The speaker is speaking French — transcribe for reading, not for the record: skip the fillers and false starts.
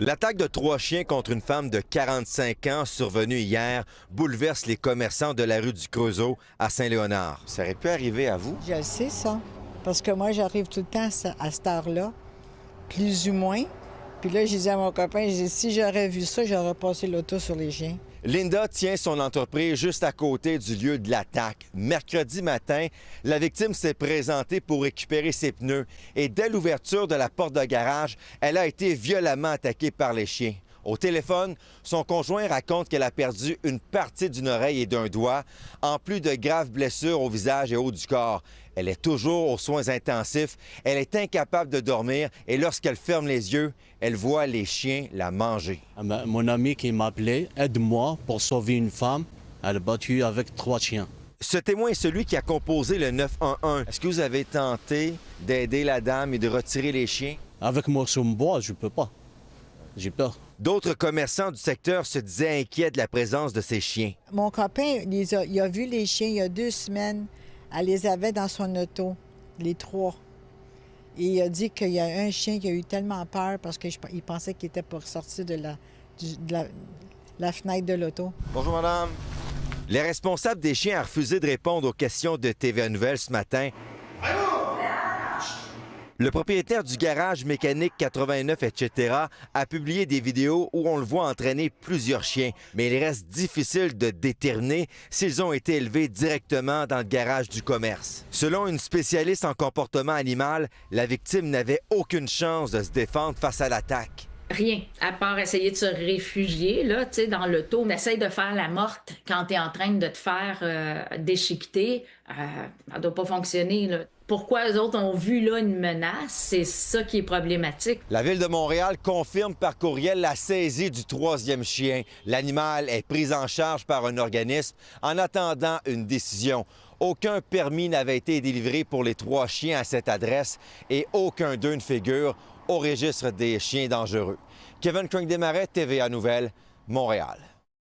L'attaque de 3 chiens contre une femme de 45 ans survenue hier bouleverse les commerçants de la rue du Creusot à Saint-Léonard. Ça aurait pu arriver à vous? Je le sais, ça. Parce que moi, j'arrive tout le temps à cette heure-là, plus ou moins. Puis là, j'ai dit à mon copain, j'ai dit, si j'aurais vu ça, j'aurais passé l'auto sur les chiens. Linda tient son entreprise juste à côté du lieu de l'attaque. Mercredi matin, la victime s'est présentée pour récupérer ses pneus et dès l'ouverture de la porte de garage, elle a été violemment attaquée par les chiens. Au téléphone, son conjoint raconte qu'elle a perdu une partie d'une oreille et d'un doigt, en plus de graves blessures au visage et au haut du corps. Elle est toujours aux soins intensifs, elle est incapable de dormir et lorsqu'elle ferme les yeux, elle voit les chiens la manger. Mon ami qui m'a appelé, aide-moi pour sauver une femme, elle est battue avec 3 chiens. Ce témoin est celui qui a composé le 911. Est-ce que vous avez tenté d'aider la dame et de retirer les chiens? Avec moi sur mon bois, je peux pas. J'ai peur. D'autres commerçants du secteur se disaient inquiets de la présence de ces chiens. Mon copain, il a vu les chiens il y a 2 semaines. Elle les avait dans son auto, les 3. Et il a dit qu'il y a un chien qui a eu tellement peur parce qu'il pensait qu'il était pour sortir de la fenêtre de l'auto. Bonjour, madame. Les responsables des chiens ont refusé de répondre aux questions de TVA Nouvelles ce matin. Le propriétaire du garage mécanique 89, etc., a publié des vidéos où on le voit entraîner plusieurs chiens, mais il reste difficile de déterminer s'ils ont été élevés directement dans le garage du commerce. Selon une spécialiste en comportement animal, la victime n'avait aucune chance de se défendre face à l'attaque. Rien, à part essayer de se réfugier là, dans l'auto. On essaye de faire la morte quand tu es en train de te faire déchiqueter. Ça ne doit pas fonctionner. Là. Pourquoi eux autres ont vu là une menace? C'est ça qui est problématique. La Ville de Montréal confirme par courriel la saisie du 3e chien. L'animal est pris en charge par un organisme en attendant une décision. Aucun permis n'avait été délivré pour les 3 chiens à cette adresse et aucun d'eux ne figure au registre des chiens dangereux. Kevin Crank-Desmarais, TVA Nouvelles, Montréal.